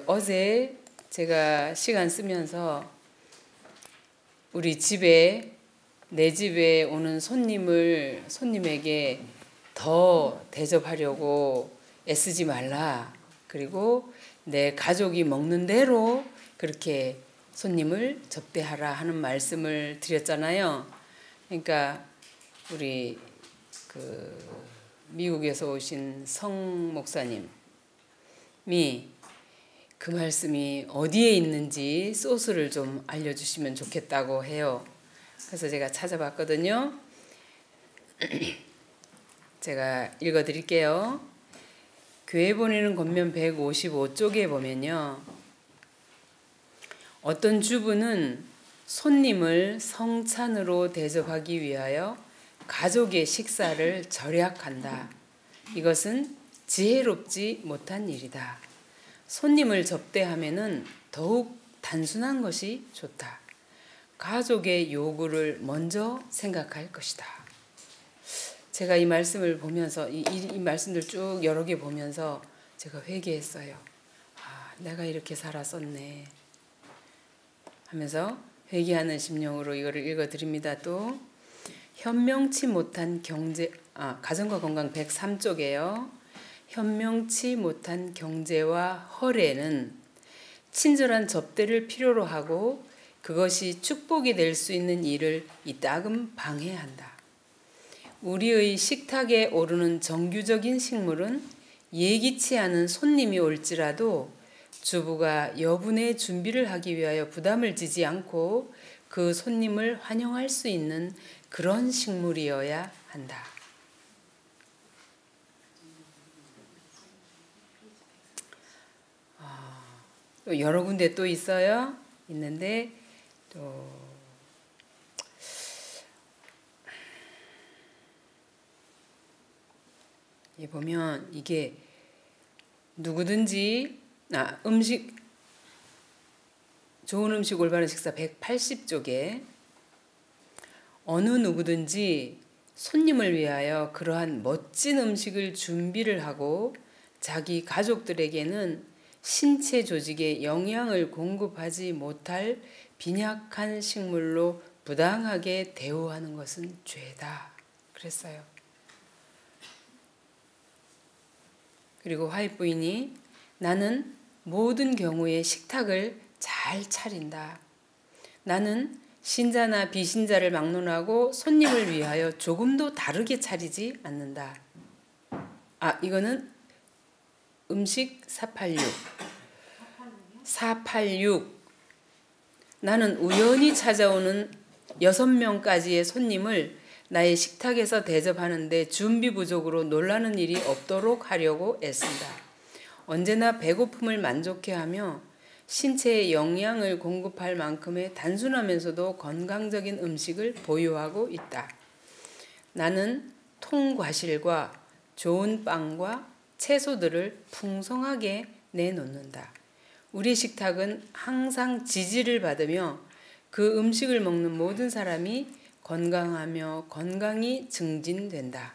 어제 제가 시간 쓰면서 우리 집에 내 집에 오는 손님에게 더 대접하려고 애쓰지 말라. 그리고 내 가족이 먹는 대로 그렇게 손님을 접대하라 하는 말씀을 드렸잖아요. 그러니까 우리 미국에서 오신 성 목사님이 그 말씀이 어디에 있는지 소스를 좀 알려주시면 좋겠다고 해요. 그래서 제가 찾아봤거든요. 제가 읽어드릴게요. 교회 보내는 겉면 155쪽에 보면요. 어떤 주부는 손님을 성찬으로 대접하기 위하여 가족의 식사를 절약한다. 이것은 지혜롭지 못한 일이다. 손님을 접대하면은 더욱 단순한 것이 좋다. 가족의 요구를 먼저 생각할 것이다. 제가 이 말씀을 보면서 이 말씀들 쭉 여러 개 보면서 제가 회개했어요. 내가 이렇게 살았었네 하면서 회개하는 심령으로 이거를 읽어드립니다. 또 현명치 못한 가정과 건강 103쪽에요. 현명치 못한 경제와 허례는 친절한 접대를 필요로 하고 그것이 축복이 될 수 있는 일을 이따금 방해한다. 우리의 식탁에 오르는 정규적인 식물은 예기치 않은 손님이 올지라도 주부가 여분의 준비를 하기 위하여 부담을 지지 않고 그 손님을 환영할 수 있는 그런 식물이어야 한다. 또 여러 군데 또 있어요. 있는데 또 보면 이게 누구든지 좋은 음식 올바른 식사 180쪽에 어느 누구든지 손님을 위하여 그러한 멋진 음식을 준비를 하고 자기 가족들에게는 신체 조직에 영양을 공급하지 못할 빈약한 식물로 부당하게 대우하는 것은 죄다. 그랬어요. 그리고 화이트 부인이 나는 모든 경우에 식탁을 잘 차린다. 나는 신자나 비신자를 막론하고 손님을 위하여 조금도 다르게 차리지 않는다. 이거는 음식 486. 나는 우연히 찾아오는 6명까지의 손님을 나의 식탁에서 대접하는데 준비 부족으로 놀라는 일이 없도록 하려고 애쓴다. 언제나 배고픔을 만족해 하며 신체에 영양을 공급할 만큼의 단순하면서도 건강적인 음식을 보유하고 있다. 나는 통과실과 좋은 빵과 채소들을 풍성하게 내놓는다. 우리 식탁은 항상 지지를 받으며 그 음식을 먹는 모든 사람이 건강하며 건강이 증진된다.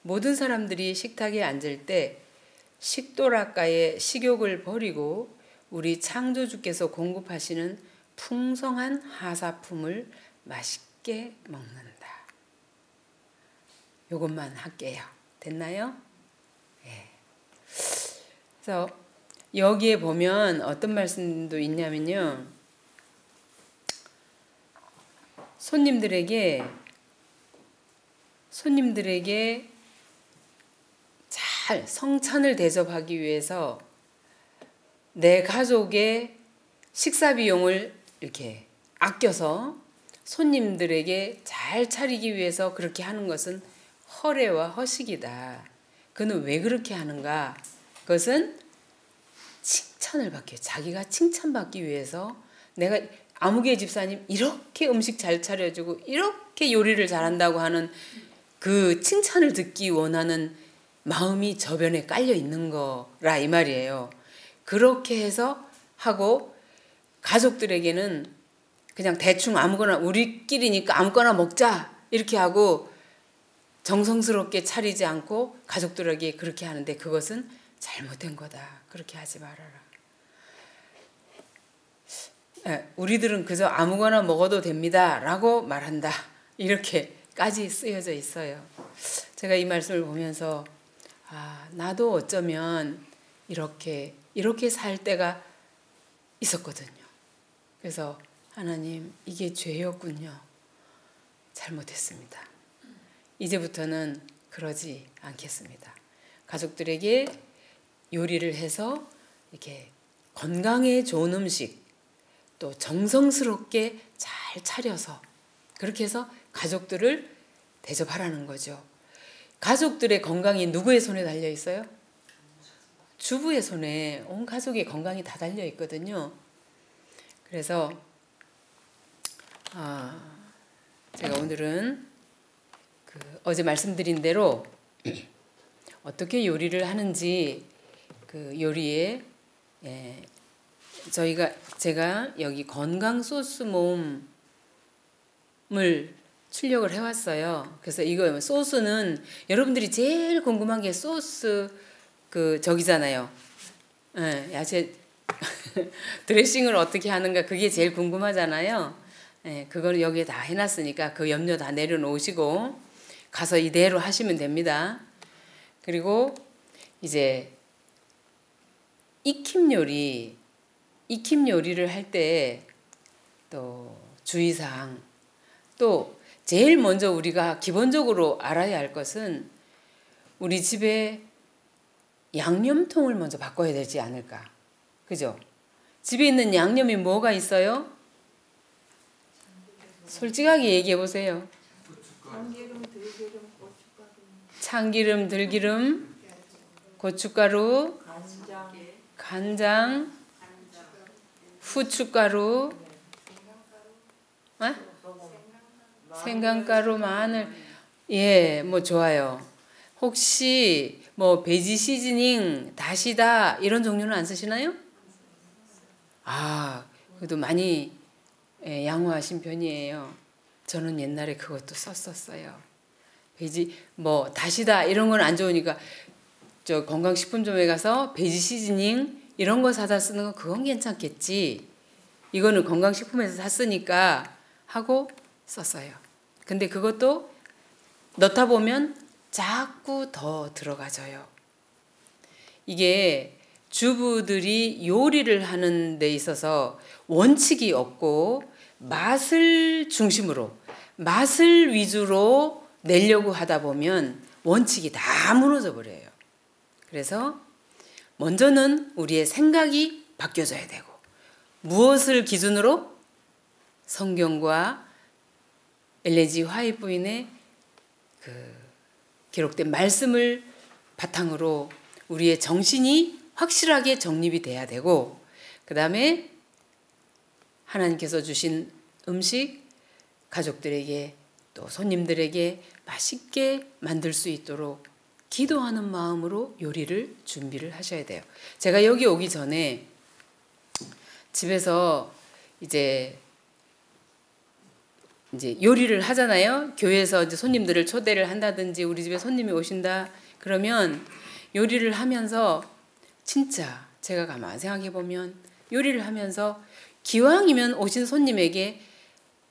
모든 사람들이 식탁에 앉을 때 식도락가의 식욕을 버리고 우리 창조주께서 공급하시는 풍성한 하사품을 맛있게 먹는다. 요것만 할게요. 됐나요? 네. 그래서 여기에 보면 어떤 말씀도 있냐면요. 손님들에게 잘 성찬을 대접하기 위해서 내 가족의 식사 비용을 이렇게 아껴서 손님들에게 잘 차리기 위해서 그렇게 하는 것은 허례와 허식이다. 그는 왜 그렇게 하는가? 그것은 칭찬을 받기 위해, 자기가 칭찬받기 위해서 내가 아무개 집사님 이렇게 음식 잘 차려주고 이렇게 요리를 잘한다고 하는 그 칭찬을 듣기 원하는 마음이 저변에 깔려 있는 거라 이 말이에요. 그렇게 해서 하고 가족들에게는 그냥 대충 아무거나 우리끼리니까 아무거나 먹자 이렇게 하고 정성스럽게 차리지 않고 가족들에게 그렇게 하는데 그것은 잘못된 거다. 그렇게 하지 말아라. 우리들은 그저 아무거나 먹어도 됩니다 라고 말한다, 이렇게까지 쓰여져 있어요. 제가 이 말씀을 보면서 나도 어쩌면 이렇게 살 때가 있었거든요. 그래서 하나님, 이게 죄였군요. 잘못했습니다. 이제부터는 그러지 않겠습니다. 가족들에게 요리를 해서 이렇게 건강에 좋은 음식, 또 정성스럽게 잘 차려서 그렇게 해서 가족들을 대접하라는 거죠. 가족들의 건강이 누구의 손에 달려 있어요? 주부의 손에 온 가족의 건강이 다 달려 있거든요. 그래서 제가 오늘은 어제 말씀드린 대로 어떻게 요리를 하는지 그 요리에 제가 여기 건강 소스 모음을 출력을 해왔어요. 그래서 이거 소스는 여러분들이 제일 궁금한 게 소스 저기잖아요. 야채 드레싱을 어떻게 하는가, 그게 제일 궁금하잖아요. 그걸 여기에 다 해놨으니까 그 염려 다 내려놓으시고 가서 이대로 하시면 됩니다. 그리고 이제 익힘 요리를 할 때 또 주의사항, 또 제일 먼저 우리가 기본적으로 알아야 할 것은 우리 집에 양념통을 먼저 바꿔야 되지 않을까. 그죠? 집에 있는 양념이 뭐가 있어요? 솔직하게 얘기해 보세요. 참기름, 들기름, 고춧가루, 간장, 후춧가루, 생강가루, 마늘. 뭐 좋아요. 혹시 뭐 베지 시즈닝, 다시다 이런 종류는 안 쓰시나요? 그래도 많이 양호하신 편이에요. 저는 옛날에 그것도 썼었어요. 베지 뭐 다시다 이런 건 안 좋으니까 저 건강식품점에 가서 베지 시즈닝 이런 거 사다 쓰는 건 그건 괜찮겠지. 이거는 건강식품에서 샀으니까 하고 썼어요. 근데 그것도 넣다 보면 자꾸 더 들어가져요. 이게 주부들이 요리를 하는 데 있어서 원칙이 없고 맛을 중심으로, 맛을 위주로 내려고 하다 보면 원칙이 다 무너져 버려요. 그래서 먼저는 우리의 생각이 바뀌어져야 되고, 무엇을 기준으로? 성경과 엘렌 G 화이트 부인의 기록된 말씀을 바탕으로 우리의 정신이 확실하게 정립이 돼야 되고, 그 다음에 하나님께서 주신 음식 가족들에게 또 손님들에게 맛있게 만들 수 있도록 기도하는 마음으로 요리를 준비를 하셔야 돼요. 제가 여기 오기 전에 집에서 이제 요리를 하잖아요. 교회에서 이제 손님들을 초대를 한다든지 우리 집에 손님이 오신다 그러면 요리를 하면서 진짜 제가 가만히 생각해 보면 요리를 하면서 기왕이면 오신 손님에게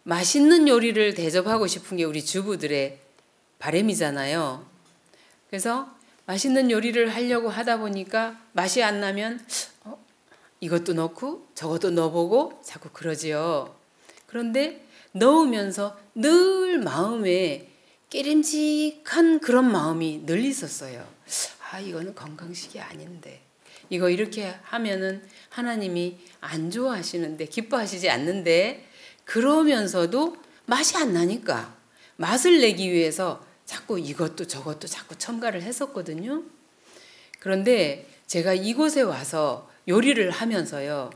맛있는 요리를 대접하고 싶은 게 우리 주부들의 바람이잖아요. 그래서 맛있는 요리를 하려고 하다 보니까 맛이 안 나면 이것도 넣고 저것도 넣어보고 자꾸 그러지요. 그런데 넣으면서 늘 마음에 깨림직한 그런 마음이 늘 있었어요. 이거는 건강식이 아닌데, 이거 이렇게 하면은 하나님이 안 좋아하시는데, 기뻐하시지 않는데, 그러면서도 맛이 안 나니까 맛을 내기 위해서 자꾸 이것도 저것도 자꾸 첨가를 했었거든요. 그런데 제가 이곳에 와서 요리를 하면서요,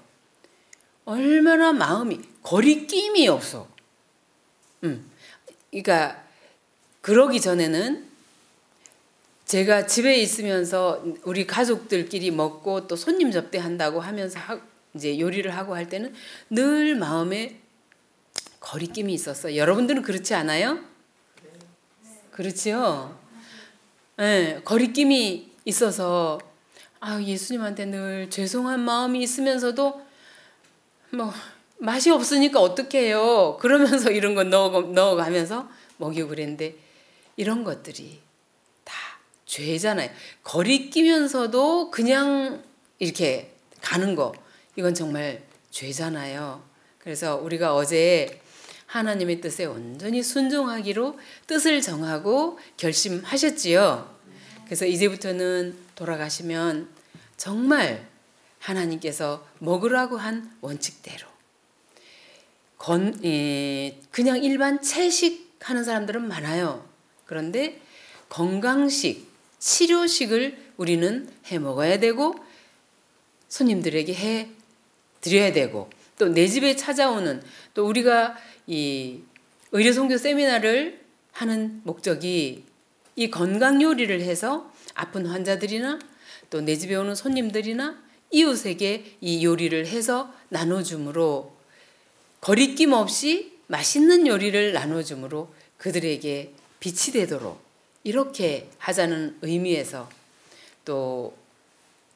얼마나 마음이 거리낌이 없어. 그러니까 그러기 전에는 제가 집에 있으면서 우리 가족들끼리 먹고 또 손님 접대한다고 하면서 이제 요리를 하고 할 때는 늘 마음에 거리낌이 있었어요. 여러분들은 그렇지 않아요? 그렇지요? 네, 거리낌이 있어서 예수님한테 늘 죄송한 마음이 있으면서도 뭐 맛이 없으니까 어떡해요. 그러면서 이런 거 넣어가면서 먹이고 그랬는데 이런 것들이 다 죄잖아요. 거리끼면서도 그냥 이렇게 가는 거 이건 정말 죄잖아요. 그래서 우리가 어제 하나님의 뜻에 온전히 순종하기로 뜻을 정하고 결심하셨지요. 그래서 이제부터는 돌아가시면 정말 하나님께서 먹으라고 한 원칙대로 그냥 일반 채식하는 사람들은 많아요. 그런데 건강식, 치료식을 우리는 해 먹어야 되고 손님들에게 해 드려야 되고 또 내 집에 찾아오는 또 우리가 이 의료선교 세미나를 하는 목적이 이 건강 요리를 해서 아픈 환자들이나 또 내 집에 오는 손님들이나 이웃에게 이 요리를 해서 나눠줌으로 거리낌 없이 맛있는 요리를 나눠줌으로 그들에게 빛이 되도록 이렇게 하자는 의미에서 또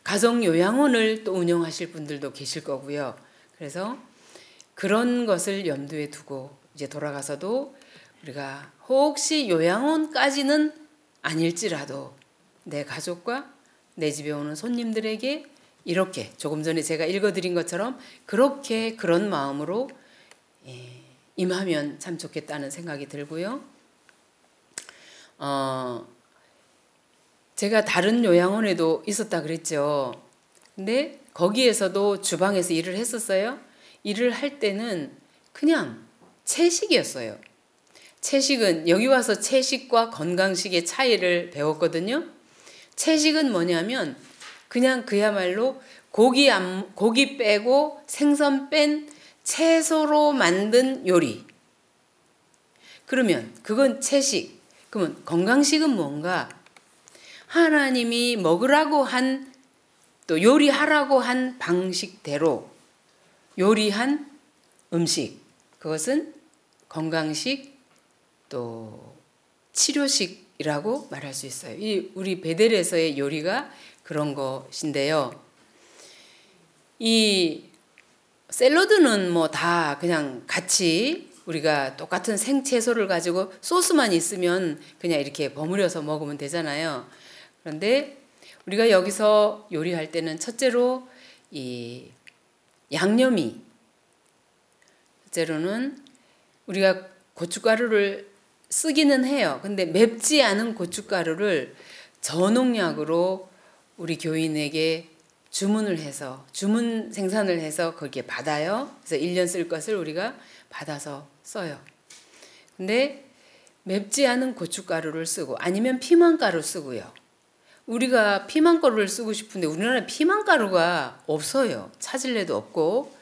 가정요양원을 또 운영하실 분들도 계실 거고요. 그래서 그런 것을 염두에 두고 이제 돌아가서도 우리가 혹시 요양원까지는 아닐지라도 내 가족과 내 집에 오는 손님들에게 이렇게 조금 전에 제가 읽어드린 것처럼 그렇게 그런 마음으로 임하면 참 좋겠다는 생각이 들고요. 제가 다른 요양원에도 있었다 그랬죠. 근데 거기에서도 주방에서 일을 했었어요. 일을 할 때는 그냥 채식이었어요. 채식은 여기 와서 채식과 건강식의 차이를 배웠거든요. 채식은 뭐냐면 그냥 그야말로 고기 빼고 생선 뺀 채소로 만든 요리. 그러면 그건 채식. 그러면 건강식은 뭔가? 하나님이 먹으라고 한 또 요리하라고 한 방식대로 요리한 음식. 그것은 건강식 또 치료식이라고 말할 수 있어요. 이 우리 베델에서의 요리가 그런 것인데요. 이 샐러드는 뭐 다 그냥 같이 우리가 똑같은 생채소를 가지고 소스만 있으면 그냥 이렇게 버무려서 먹으면 되잖아요. 그런데 우리가 여기서 요리할 때는 첫째로 이 양념이 첫째로는 우리가 고춧가루를 쓰기는 해요. 근데 맵지 않은 고춧가루를 저농약으로 우리 교인에게 주문을 해서 주문 생산을 해서 거기에 받아요. 그래서 1년 쓸 것을 우리가 받아서 써요. 근데 맵지 않은 고춧가루를 쓰고 아니면 피망가루 쓰고요. 우리가 피망가루를 쓰고 싶은데 우리나라에 피망가루가 없어요. 찾을래도 없고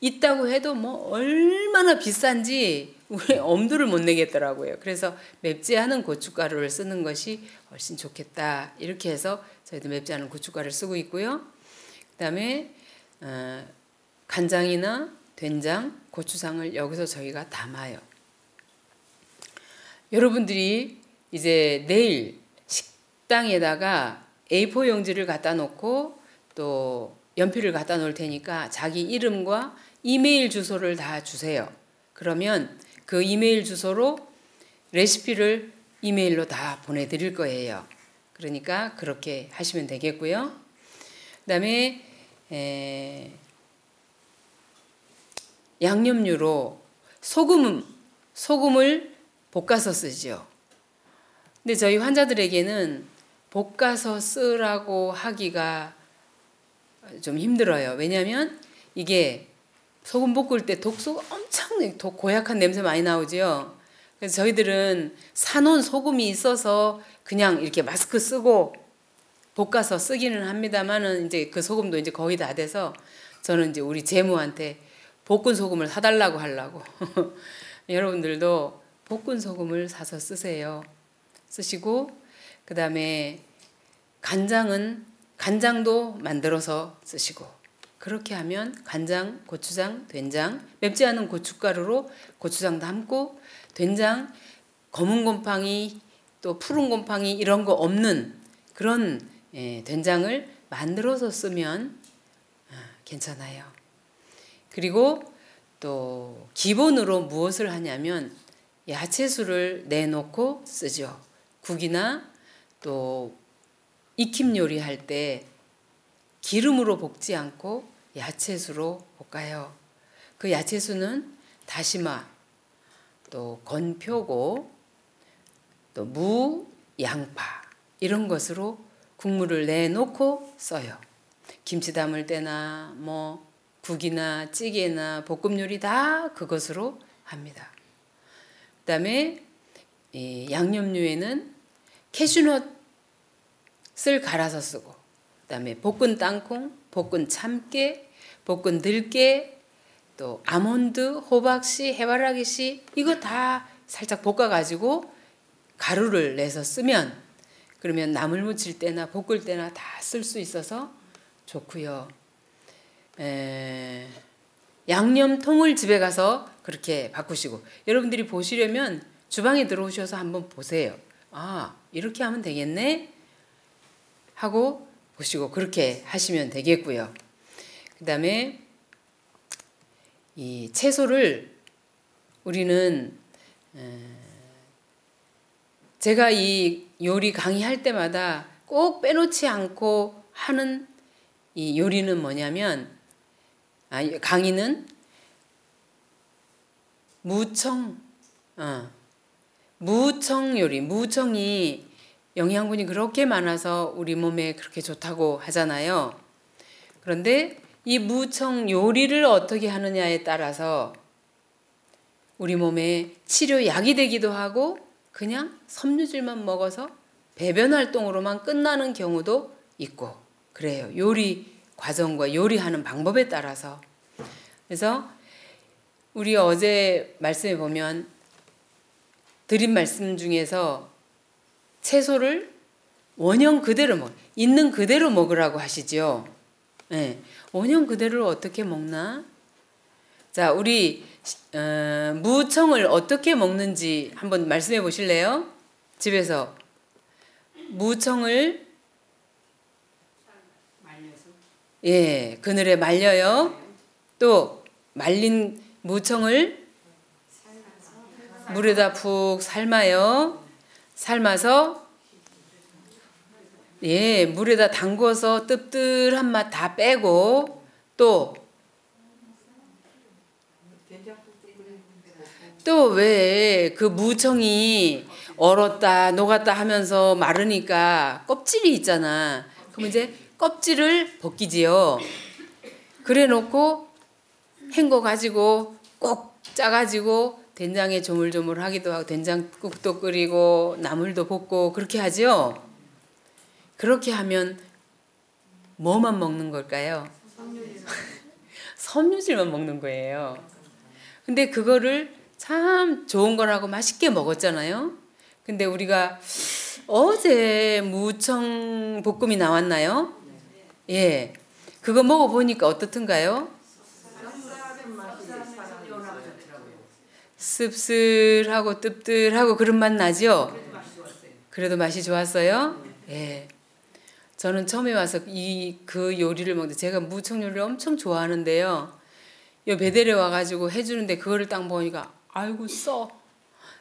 있다고 해도 뭐 얼마나 비싼지 우리 엄두를 못 내겠더라고요. 그래서 맵지 않은 고춧가루를 쓰는 것이 훨씬 좋겠다. 이렇게 해서 저희도 맵지 않은 고춧가루를 쓰고 있고요. 그다음에 간장이나 된장, 고추장을 여기서 저희가 담아요. 여러분들이 이제 내일 식당에다가 A4 용지를 갖다 놓고 또 연필을 갖다 놓을 테니까 자기 이름과 이메일 주소를 다 주세요. 그러면 그 이메일 주소로 레시피를 이메일로 다 보내드릴 거예요. 그러니까 그렇게 하시면 되겠고요. 그다음에 양념류로 소금을 볶아서 쓰죠. 근데 저희 환자들에게는 볶아서 쓰라고 하기가 좀 힘들어요. 왜냐하면 이게 소금 볶을 때 독소가 엄청 고약한 냄새 많이 나오죠. 그래서 저희들은 사놓은 소금이 있어서 그냥 이렇게 마스크 쓰고 볶아서 쓰기는 합니다만은 이제 그 소금도 이제 거의 다 돼서 저는 이제 우리 제모한테 볶은 소금을 사달라고 하려고 여러분들도 볶은 소금을 사서 쓰세요. 쓰시고 그다음에 간장도 만들어서 쓰시고 그렇게 하면 간장, 고추장, 된장 맵지 않은 고춧가루로 고추장 담고 된장, 검은 곰팡이 또 푸른 곰팡이 이런 거 없는 그런 된장을 만들어서 쓰면 괜찮아요. 그리고 또 기본으로 무엇을 하냐면 야채수를 내놓고 쓰죠. 국이나 또 익힘 요리할 때 기름으로 볶지 않고 야채수로 볶아요. 그 야채수는 다시마, 또 건표고, 또 무, 양파 이런 것으로 국물을 내놓고 써요. 김치 담을 때나 뭐 국이나 찌개나 볶음 요리 다 그것으로 합니다. 그다음에 이 양념류에는 캐슈넛을 갈아서 쓰고, 그다음에 볶은 땅콩, 볶은 참깨, 볶은 들깨, 또 아몬드, 호박씨, 해바라기씨 이거 다 살짝 볶아가지고 가루를 내서 쓰면, 그러면 나물 무칠 때나 볶을 때나 다 쓸 수 있어서 좋고요. 양념통을 집에 가서 그렇게 바꾸시고, 여러분들이 보시려면 주방에 들어오셔서 한번 보세요. 아, 이렇게 하면 되겠네 하고 보시고 그렇게 하시면 되겠고요. 그 다음에 이 채소를 우리는 제가 이 요리 강의할 때마다 꼭 빼놓지 않고 하는 이 요리는 뭐냐면, 강의는 무청 요리. 무청이 영양분이 그렇게 많아서 우리 몸에 그렇게 좋다고 하잖아요. 그런데 이 무청 요리를 어떻게 하느냐에 따라서 우리 몸에 치료약이 되기도 하고 그냥 섬유질만 먹어서 배변 활동으로만 끝나는 경우도 있고 그래요. 요리 과정과 요리하는 방법에 따라서. 그래서 우리 어제 말씀에 보면 드린 말씀 중에서 채소를 원형 그대로 있는 그대로 먹으라고 하시죠. 네. 원형 그대로 어떻게 먹나? 자, 우리 무청을 어떻게 먹는지 한번 말씀해 보실래요? 집에서 무청을 말려서, 그늘에 말려요. 또 말린 무청을 물에다 푹 삶아요. 삶아서 물에다 담궈서 뜨뜻한 맛 다 빼고, 또 왜 그 무청이 얼었다 녹았다 하면서 마르니까 껍질이 있잖아. 그럼 이제 껍질을 벗기지요. 그래 놓고 헹궈 가지고 꼭 짜가지고 된장에 조물조물하기도 하고 된장국도 끓이고 나물도 볶고 그렇게 하죠. 그렇게 하면 뭐만 먹는 걸까요? 섬유질만 먹는 거예요. 근데 그거를 참 좋은 거라고 맛있게 먹었잖아요. 근데 우리가 어제 무청 볶음이 나왔나요? 예. 그거 먹어보니까 어떻던가요? 씁쓸하고 뜨뜻하고 그런 맛 나죠? 그래도 맛이 좋았어요? 예. 저는 처음에 와서 그 요리를 먹는데, 제가 무청 요리를 엄청 좋아하는데요. 요 베델에 와가지고 해주는데 그거를 딱 보니까 아이고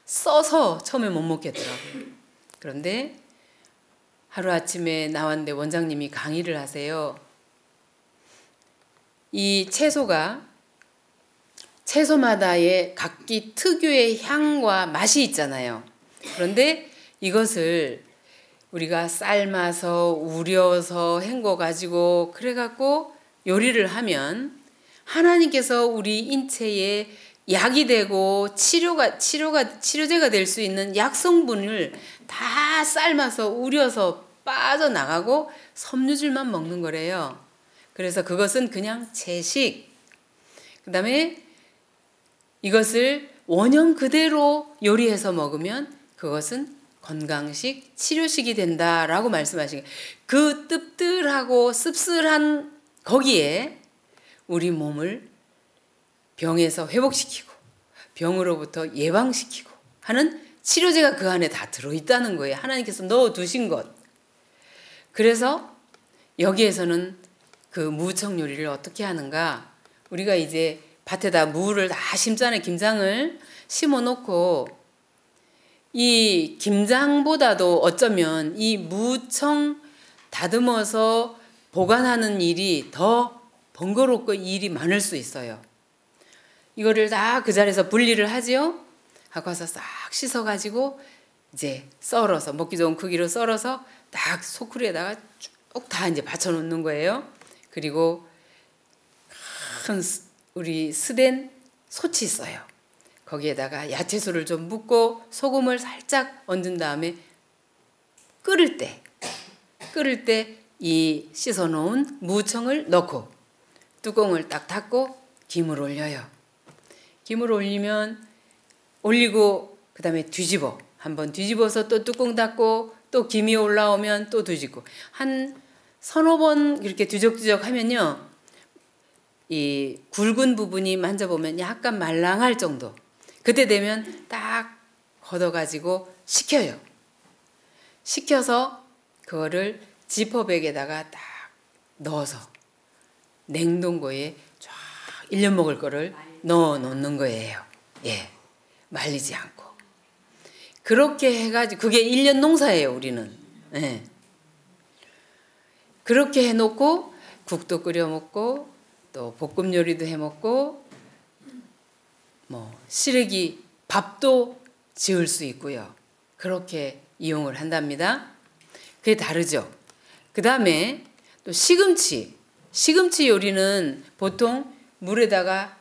써서 처음에 못 먹겠더라고요. 그런데 하루아침에 나왔는데 원장님이 강의를 하세요. 이 채소마다의 각기 특유의 향과 맛이 있잖아요. 그런데 이것을 우리가 삶아서 우려서 헹궈가지고 그래갖고 요리를 하면 하나님께서 우리 인체에 약이 되고 치료제가 될 수 있는 약성분을 다 삶아서 우려서 빠져나가고 섬유질만 먹는 거래요. 그래서 그것은 그냥 채식. 그 다음에 이것을 원형 그대로 요리해서 먹으면 그것은 건강식, 치료식이 된다라고 말씀하신 거예요. 그 뜨뜻하고 씁쓸한 거기에 우리 몸을 병에서 회복시키고 병으로부터 예방시키고 하는 치료제가 그 안에 다 들어있다는 거예요. 하나님께서 넣어두신 것. 그래서 여기에서는 그 무청 요리를 어떻게 하는가? 우리가 이제 밭에다 무를 다 심잖아요. 김장을 심어 놓고 이 김장보다도 어쩌면 이 무청 다듬어서 보관하는 일이 더 번거롭고 일이 많을 수 있어요. 이거를 다 그 자리에서 분리를 하지요. 갖고 와서 싹 씻어가지고 이제 썰어서 먹기 좋은 크기로 썰어서 딱 소쿠리에다가 쭉 다 이제 받쳐놓는 거예요. 그리고 큰 우리 스댄 솥이 있어요. 거기에다가 야채수를 좀 붓고 소금을 살짝 얹은 다음에 끓을 때 이 씻어놓은 무청을 넣고 뚜껑을 딱 닫고 김을 올려요. 김을 올리고 그 다음에 뒤집어. 한번 뒤집어서 또 뚜껑 닫고 또 김이 올라오면 또 뒤집고 한 서너 번 이렇게 뒤적뒤적 하면요. 이 굵은 부분이 만져보면 약간 말랑할 정도. 그때 되면 딱 걷어가지고 식혀요. 식혀서 그거를 지퍼백에다가 딱 넣어서 냉동고에 쫙 1년 먹을 거를 넣어 놓는 거예요. 예, 말리지 않고. 그렇게 해가지고 그게 1년 농사예요. 우리는. 예. 그렇게 해놓고 국도 끓여 먹고 또 볶음 요리도 해 먹고 뭐 시래기 밥도 지을 수 있고요. 그렇게 이용을 한답니다. 그게 다르죠. 그 다음에 또 시금치 요리는 보통 물에다가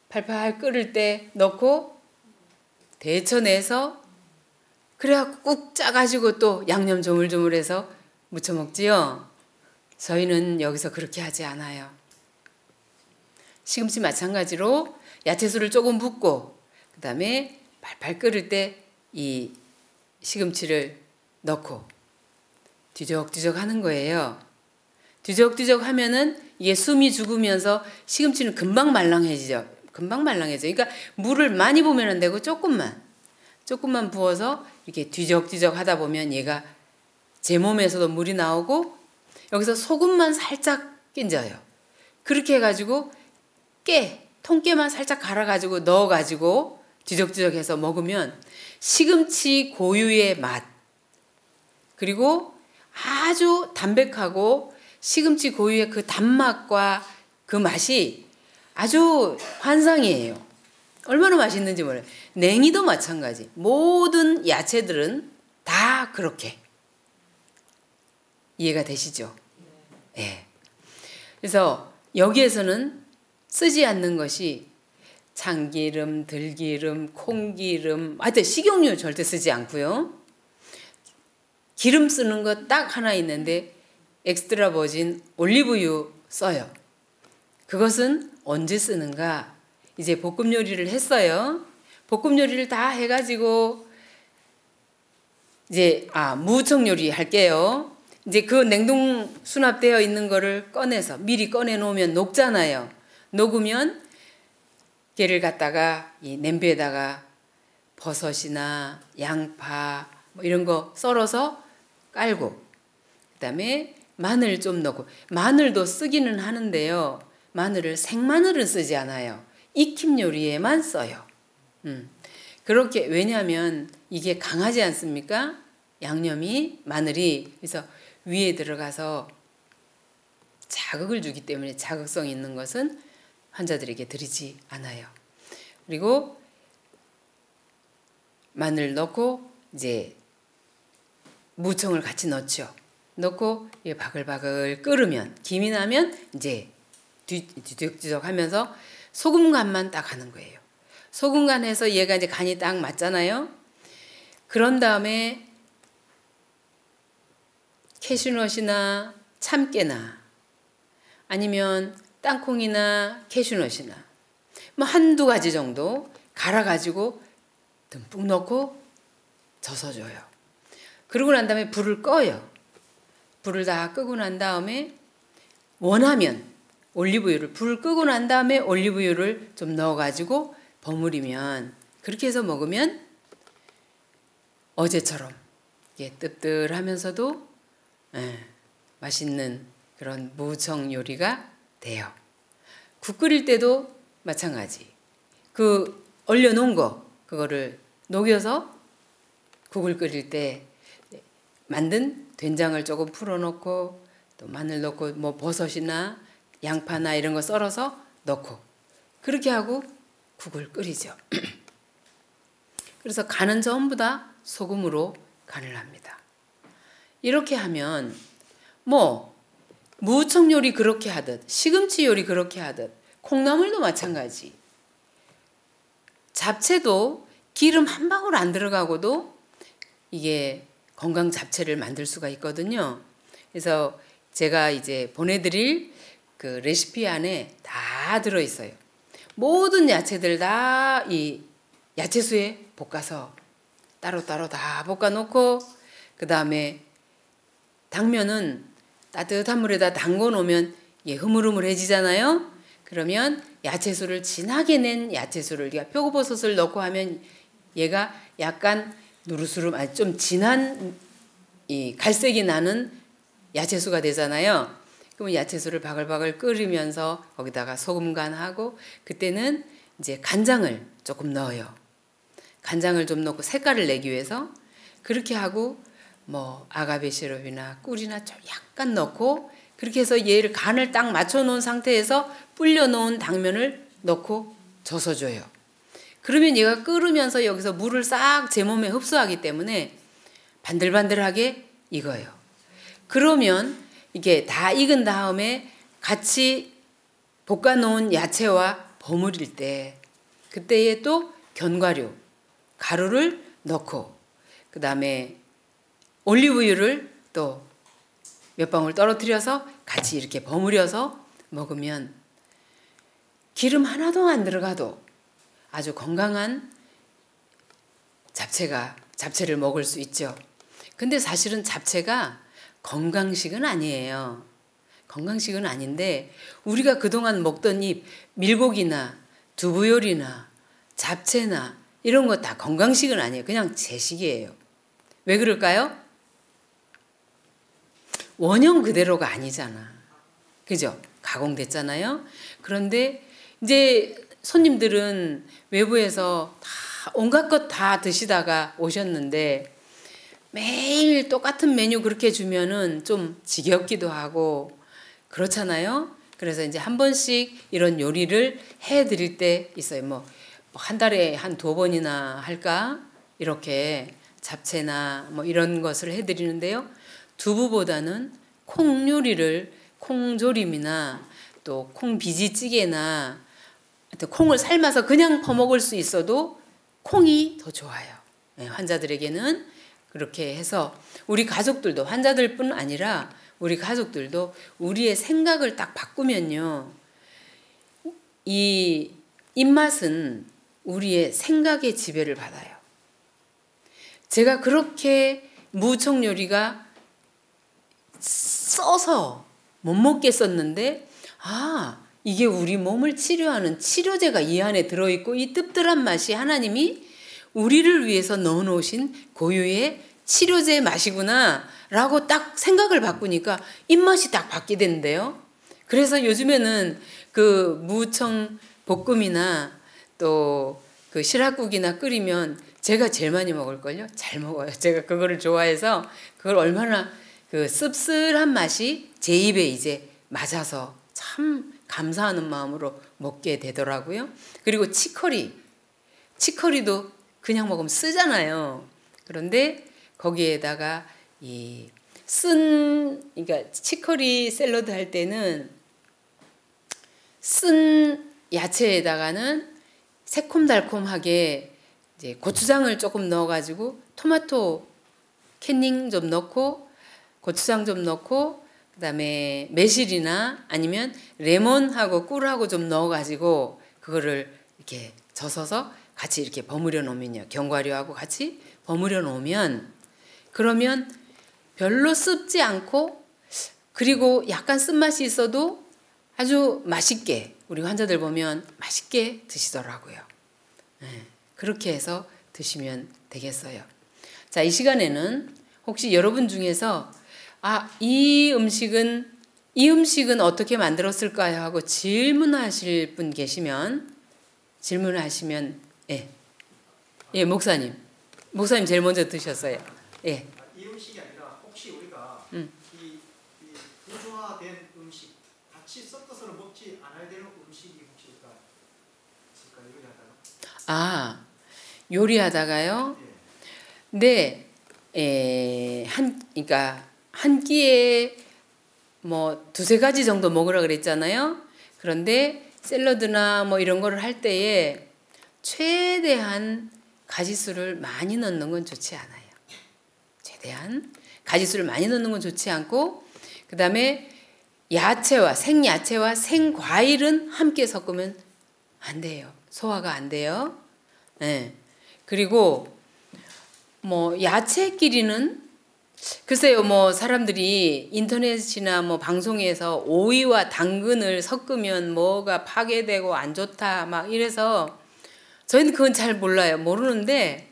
팔팔 끓을 때 넣고 데쳐내서 그래갖고 꾹 짜가지고 또 양념 조물조물해서 무쳐 먹지요. 저희는 여기서 그렇게 하지 않아요. 시금치 마찬가지로 야채수를 조금 붓고 그 다음에 팔팔 끓을 때 이 시금치를 넣고 뒤적뒤적 하는 거예요. 뒤적뒤적 하면은 이게 숨이 죽으면서 시금치는 금방 말랑해지죠. 그러니까 물을 많이 부으면 안 되고 조금만 부어서 이렇게 뒤적뒤적 하다 보면 얘가 제 몸에서도 물이 나오고 여기서 소금만 살짝 끼얹어요. 그렇게 해가지고 통깨만 살짝 갈아가지고 넣어가지고 뒤적뒤적 해서 먹으면 시금치 고유의 맛 그리고 아주 담백하고 시금치 고유의 그 단맛과 그 맛이 아주 환상이에요. 얼마나 맛있는지 몰라요. 냉이도 마찬가지. 모든 야채들은 다 그렇게 이해가 되시죠? 예. 그래서 여기에서는 쓰지 않는 것이 참기름, 들기름, 콩기름, 하여튼 식용유 절대 쓰지 않고요. 기름 쓰는 거 딱 하나 있는데 엑스트라 버진 올리브유 써요. 그것은 언제 쓰는가? 이제 볶음 요리를 했어요. 볶음 요리를 다 해가지고 이제 무청 요리 할게요. 이제 그 냉동 수납되어 있는 거를 꺼내서 미리 꺼내 놓으면 녹잖아요. 녹으면 걔를 갖다가 이 냄비에다가 버섯이나 양파 뭐 이런 거 썰어서 깔고 그다음에 마늘 좀 넣고 마늘도 쓰기는 하는데요. 마늘을 생마늘은 쓰지 않아요. 익힘 요리에만 써요. 그렇게 왜냐하면 이게 강하지 않습니까? 양념이 마늘이 그래서 위에 들어가서 자극을 주기 때문에 자극성 있는 것은 환자들에게 드리지 않아요. 그리고 마늘 넣고 이제 무청을 같이 넣죠. 넣고 바글바글 끓으면 김이 나면 이제 뒤적뒤적 하면서 소금 간만 딱 하는 거예요. 소금 간해서 얘가 이제 간이 딱 맞잖아요. 그런 다음에 캐슈넛이나 참깨나 아니면 땅콩이나 캐슈넛이나 뭐 한두 가지 정도 갈아가지고 듬뿍 넣고 젖어줘요. 그러고 난 다음에 불을 꺼요. 불을 다 끄고 난 다음에 원하면 올리브유를 불 끄고 난 다음에 올리브유를 좀 넣어가지고 버무리면 그렇게 해서 먹으면 어제처럼 뜨뜻하면서도 맛있는 그런 무청 요리가 돼요. 국 끓일 때도 마찬가지. 그 얼려놓은 거 그거를 녹여서 국을 끓일 때 만든 된장을 조금 풀어놓고 또 마늘 넣고 뭐 버섯이나 양파나 이런 거 썰어서 넣고 그렇게 하고 국을 끓이죠. 그래서 간은 전부 다 소금으로 간을 합니다. 이렇게 하면 뭐 무청 요리 그렇게 하듯 시금치 요리 그렇게 하듯 콩나물도 마찬가지. 잡채도 기름 한 방울 안 들어가고도 이게 건강 잡채를 만들 수가 있거든요. 그래서 제가 이제 보내드릴 그 레시피 안에 다 들어있어요. 모든 야채들 다 이 야채수에 볶아서 따로따로 다 볶아놓고 그 다음에 당면은 따뜻한 물에다 담궈 놓으면 이게 흐물흐물해지잖아요. 그러면 야채수를 진하게 낸 야채수를 우리가 표고버섯을 넣고 하면 얘가 약간 누르스름 아니 좀 진한 이 갈색이 나는 야채수가 되잖아요. 그러면 야채수를 바글바글 끓이면서 거기다가 소금 간하고 그때는 이제 간장을 조금 넣어요. 간장을 좀 넣고 색깔을 내기 위해서 그렇게 하고 뭐 아가베 시럽이나 꿀이나 좀 약간 넣고 그렇게 해서 얘를 간을 딱 맞춰 놓은 상태에서 불려 놓은 당면을 넣고 져서줘요. 그러면 얘가 끓으면서 여기서 물을 싹 제 몸에 흡수하기 때문에 반들반들하게 익어요. 그러면 이게 다 익은 다음에 같이 볶아 놓은 야채와 버무릴 때 그때에 또 견과류, 가루를 넣고 그 다음에 올리브유를 또 몇 방울 떨어뜨려서 같이 이렇게 버무려서 먹으면 기름 하나도 안 들어가도 아주 건강한 잡채를 먹을 수 있죠. 근데 사실은 잡채가 건강식은 아니에요. 건강식은 아닌데 우리가 그동안 먹던 이 밀고기나 두부요리나 잡채나 이런 거 다 건강식은 아니에요. 그냥 제식이에요. 왜 그럴까요? 원형 그대로가 아니잖아. 그죠? 가공됐잖아요. 그런데 이제 손님들은 외부에서 다 온갖 것 다 드시다가 오셨는데 매일 똑같은 메뉴 그렇게 주면은 좀 지겹기도 하고 그렇잖아요. 그래서 이제 한 번씩 이런 요리를 해 드릴 때 있어요. 뭐 한 달에 한 2번이나 할까? 이렇게 잡채나 뭐 이런 것을 해 드리는데요. 두부보다는 콩 요리를 콩조림이나 또 콩비지찌개나 콩을 삶아서 그냥 퍼먹을 수 있어도 콩이 더 좋아요. 네, 환자들에게는 그렇게 해서 우리 가족들도 환자들뿐 아니라 우리 가족들도 우리의 생각을 딱 바꾸면요. 이 입맛은 우리의 생각의 지배를 받아요. 제가 그렇게 무청 요리가 써서 못 먹겠었는데 이게 우리 몸을 치료하는 치료제가 이 안에 들어있고 이 뜨뜻한 맛이 하나님이 우리를 위해서 넣어놓으신 고유의 치료제 맛이구나 라고 딱 생각을 바꾸니까 입맛이 딱 바뀌게 되는데요. 그래서 요즘에는 그 무청 볶음이나 또 그 시락국이나 끓이면 제가 제일 많이 먹을걸요. 잘 먹어요. 제가 그거를 좋아해서 그걸 얼마나 그 씁쓸한 맛이 제 입에 이제 맞아서 참 감사하는 마음으로 먹게 되더라고요. 그리고 치커리도 그냥 먹으면 쓰잖아요. 그런데 거기에다가 그러니까 치커리 샐러드 할 때는 쓴 야채에다가는 새콤달콤하게 이제 고추장을 조금 넣어가지고 토마토 캔닝 좀 넣고 고추장 좀 넣고 그다음에 매실이나 아니면 레몬하고 꿀하고 좀 넣어가지고 그거를 이렇게 져서서 같이 이렇게 버무려 놓으면요. 견과류하고 같이 버무려 놓으면 그러면 별로 씁지 않고 그리고 약간 쓴맛이 있어도 아주 맛있게 우리 환자들 보면 맛있게 드시더라고요. 그렇게 해서 드시면 되겠어요. 자, 이 시간에는 혹시 여러분 중에서 이 음식은 어떻게 만들었을까요? 하고 질문하실 분 계시면 질문하시면 예. 예, 목사님 제일 먼저 드셨어요. 예. 이 음식이 아니라 혹시 우리가 이 구조화된 음식 같이 섞어서는 먹지 않아야 되는 음식이 혹시 있을까요? 요리하다가? 아, 요리하다가요? 예. 네, 그러니까 한 끼에 뭐 두세 가지 정도 먹으라 그랬잖아요. 그런데 샐러드나 뭐 이런 거를 할 때에 최대한 가지수를 많이 넣는 건 좋지 않아요. 최대한 가지수를 많이 넣는 건 좋지 않고, 그 다음에 생야채와 생과일은 함께 섞으면 안 돼요. 소화가 안 돼요. 네. 그리고 뭐 야채끼리는 글쎄요, 뭐 사람들이 인터넷이나 뭐 방송에서 오이와 당근을 섞으면 뭐가 파괴되고 안 좋다 막 이래서 저희는 그건 잘 몰라요. 모르는데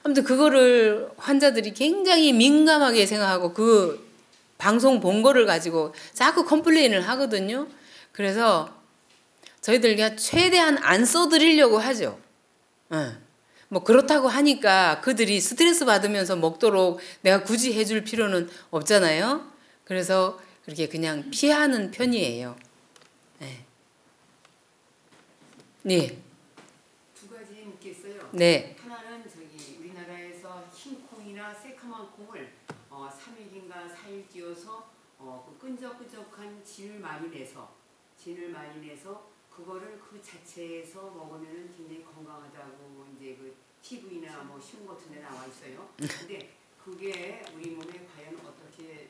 아무튼 그거를 환자들이 굉장히 민감하게 생각하고 그 방송 본 거를 가지고 자꾸 컴플레인을 하거든요. 그래서 저희들 그냥 최대한 안 써드리려고 하죠. 뭐 그렇다고 하니까 그들이 스트레스 받으면서 먹도록 내가 굳이 해줄 필요는 없잖아요. 그래서 그렇게 그냥 피하는 편이에요. 네. 네. 두 가지 묻겠어요. 네. 하나는 우리나라에서 흰 콩이나 새카만 콩을 3일인가 4일 띄워서 그 끈적끈적한 진을 많이 내서 그거를 그 자체에서 먹으면 굉장히 건강하다고 이제 그 TV나 뭐 신문 같은 데 나와 있어요. 근데 그게 우리 몸에 과연 어떻게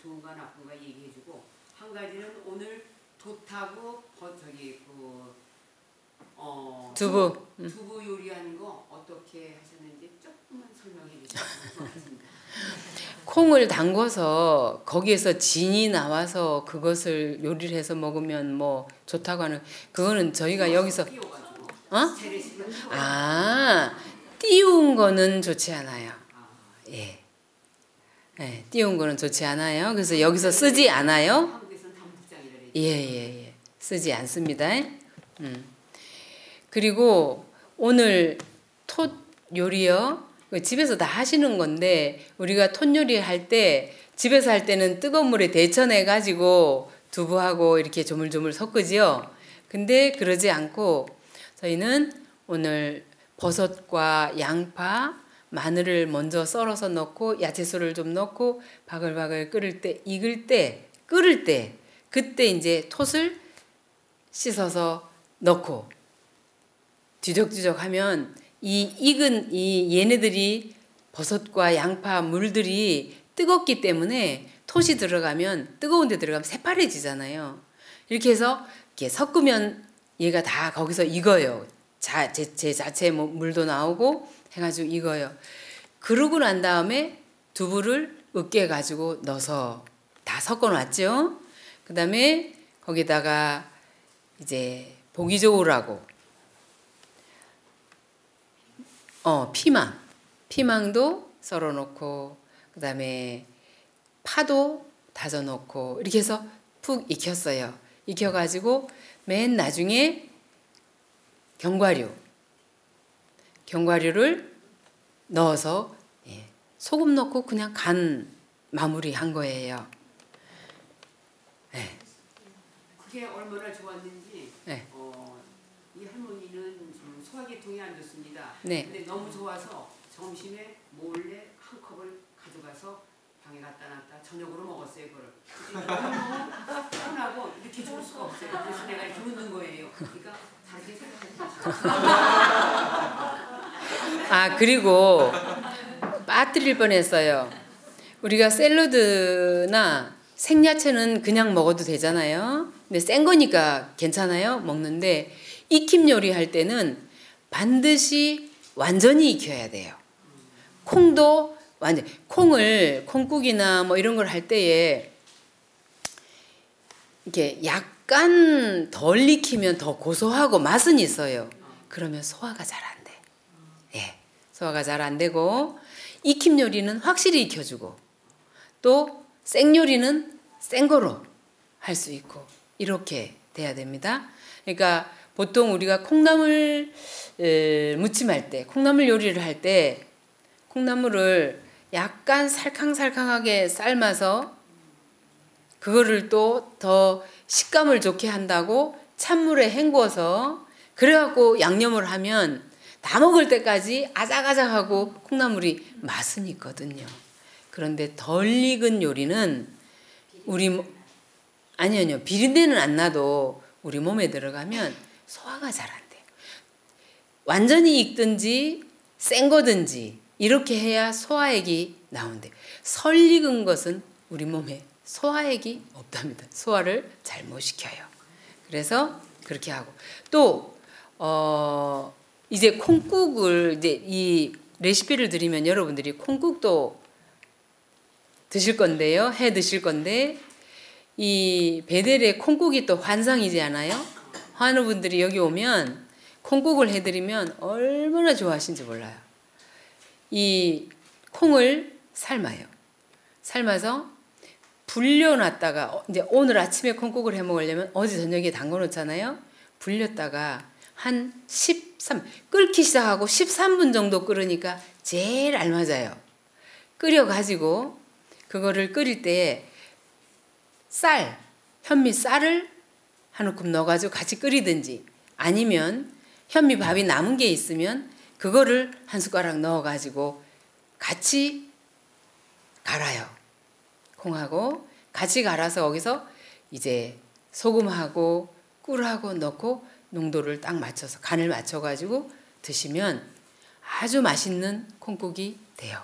좋은가 나쁜가 얘기해주고, 한 가지는 오늘 돛하고 두부 요리하는 거 어떻게 하셨는지 조금만 설명해 주시면 좋겠습니다. 콩을 담궈서 거기에서 진이 나와서 그것을 요리를 해서 먹으면 뭐 좋다고 하는, 그거는 저희가 여기서 띄운 거는 좋지 않아요. 예. 네, 띄운 거는 좋지 않아요. 그래서 여기서 쓰지 않아요. 예. 쓰지 않습니다. 그리고 오늘 톳 요리요. 집에서 다 하시는 건데 우리가 톳 요리 할 때 집에서 할 때는 뜨거운 물에 데쳐내 가지고 두부하고 이렇게 조물조물 섞으지요. 근데 그러지 않고 저희는 오늘 버섯과 양파, 마늘을 먼저 썰어서 넣고 야채소를 좀 넣고 바글바글 끓을 때 그때 이제 톳을 씻어서 넣고 뒤적뒤적 하면 이 익은 얘네들이 버섯과 양파 물들이 뜨겁기 때문에 톳이 들어가면 뜨거운 데 들어가면 새파래지잖아요. 이렇게 해서 이렇게 섞으면 얘가 다 거기서 익어요. 제 자체 물도 나오고 해가지고 익어요. 그러고 난 다음에 두부를 으깨 가지고 넣어서 다 섞어 놨죠. 그 다음에 거기다가 이제 보기 좋으라고 피망도 썰어 놓고 그 다음에 파도 다져 놓고 이렇게 해서 푹 익혔어요. 익혀가지고 맨 나중에 견과류를 넣어서 소금 넣고 그냥 간 마무리한 거예요. 네. 그게 얼마나 좋았는지. 네. 이 할머니는 좀 소화계통이 안 좋습니다. 네. 근데 너무 좋아서 점심에 몰래 한 컵을 가져가서 방에 갖다 놨다 저녁으로 먹었어요. 그걸. 너무 편하고 이렇게 좋을 수가 없어요. 그래서 내가 이렇게 묻는 거예요. 그러니까 다르게 생각하지. 그리고 빠뜨릴 뻔했어요. 우리가 샐러드나 생야채는 그냥 먹어도 되잖아요. 근데 센 거니까 괜찮아요. 먹는데 익힘 요리 할 때는 반드시 완전히 익혀야 돼요. 콩도 콩국이나 뭐 이런 걸 할 때에 이렇게 약간 덜 익히면 더 고소하고 맛은 있어요. 그러면 소화가 잘 안 돼. 예. 소화가 잘 안 되고 익힘 요리는 확실히 익혀주고 또 생요리는 센 거로 할 수 있고 이렇게 돼야 됩니다. 그러니까 보통 우리가 콩나물 무침할 때, 콩나물 요리를 할 때 콩나물을 약간 살캉살캉하게 삶아서 그거를 또 더 식감을 좋게 한다고 찬물에 헹궈서 그래갖고 양념을 하면 다 먹을 때까지 아작아작하고 콩나물이 맛은 있거든요. 그런데 덜 익은 요리는 아니요. 비린내는 안 나도 우리 몸에 들어가면 소화가 잘 안 돼요. 완전히 익든지 센 거든지 이렇게 해야 소화액이 나온대요. 설 익은 것은 우리 몸에 소화액이 없답니다. 소화를 잘 못 시켜요. 그래서 그렇게 하고 또 이제 콩국을 이제 이 레시피를 드리면 여러분들이 콩국도 드실 건데요. 해 드실 건데 이 베델의 콩국이 또 환상이지 않아요? 환우분들이 여기 오면 콩국을 해드리면 얼마나 좋아하시는지 몰라요. 이 콩을 삶아요. 삶아서 불려놨다가 이제 오늘 아침에 콩국을 해 먹으려면 어제 저녁에 담궈 놓잖아요. 불렸다가 한 13 끓기 시작하고 13분 정도 끓으니까 제일 알맞아요. 끓여가지고 그거를 끓일 때 현미 쌀을 한 움큼 넣어가지고 같이 끓이든지 아니면 현미밥이 남은 게 있으면 그거를 한 숟가락 넣어가지고 같이 갈아요. 콩하고 같이 갈아서 거기서 이제 소금하고 꿀하고 넣고 농도를 딱 맞춰서 간을 맞춰가지고 드시면 아주 맛있는 콩국이 돼요.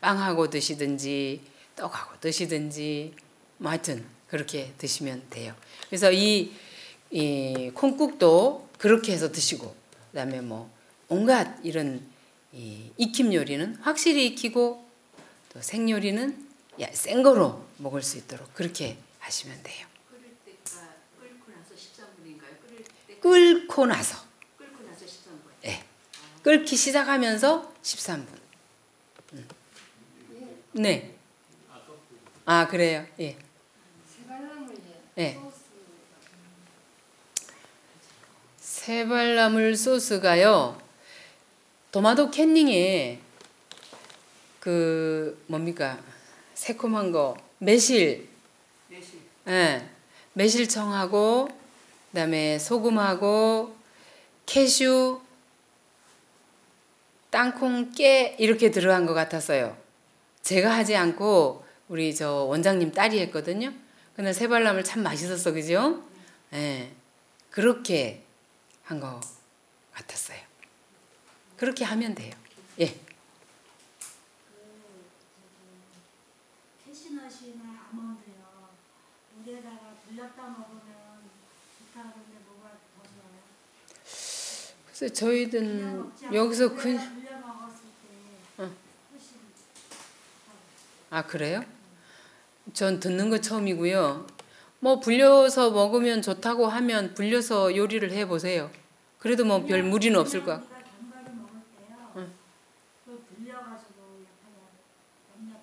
빵하고 드시든지 떡하고 드시든지 뭐 하여튼 그렇게 드시면 돼요. 그래서 이 콩국도 그렇게 해서 드시고 그다음에 뭐 온갖 이런 익힘 요리는 확실히 익히고 또 생요리는 센 거로 먹을 수 있도록 그렇게 하시면 돼요. 끓일 때가 끓고 나서 13분인가요? 끓고 나서 13분. 네. 끓기 시작하면서 13분. 네. 아 그래요. 예. 네. 새발나물 소스가요. 토마토 캔닝에 그 뭡니까 새콤한 거 매실. 예. 매실청하고 그다음에 소금하고 캐슈, 땅콩, 깨 이렇게 들어간 것 같았어요. 제가 하지 않고 우리 저 원장님 딸이 했거든요. 근데 새발나물 참 맛있었어, 그죠? 예. 그렇게 한 것 같았어요. 그렇게 하면 돼요. 예. 캐시넛이나 아몬드요. 물에다가 불렸다 먹으면 좋다는데 뭐가 더 좋아요? 그래서 저희는 여기서 그냥 불려 먹었을 때 훨씬 아 그래요? 전 듣는 거 처음이고요. 뭐 불려서 먹으면 좋다고 하면 불려서 요리를 해보세요. 그래도 뭐 별 무리는 없을 것 같고. 우리가 견과류 먹을 때요. 그걸 불려가지고 옆에 넣더라고요.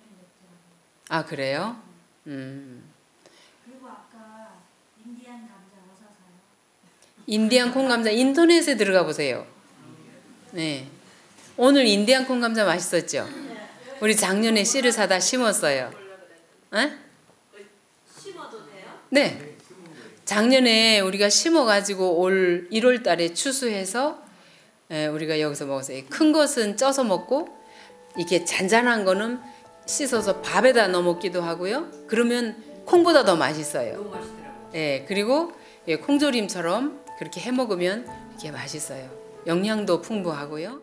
아 그래요? 그리고 아까 인디안 감자 어디서 사요? 인디안 콩감자 인터넷에 들어가 보세요. 네. 오늘 인디안 콩감자 맛있었죠? 우리 작년에 씨를 사다 심었어요. 에? 심어도 돼요? 네. 작년에 우리가 심어가지고 올 1월 달에 추수해서 우리가 여기서 먹었어요. 큰 것은 쪄서 먹고 이렇게 잔잔한 거는 씻어서 밥에다 넣어 먹기도 하고요. 그러면 콩보다 더 맛있어요. 너무 맛있더라고요. 예, 그리고 콩조림처럼 그렇게 해 먹으면 이게 맛있어요. 영양도 풍부하고요.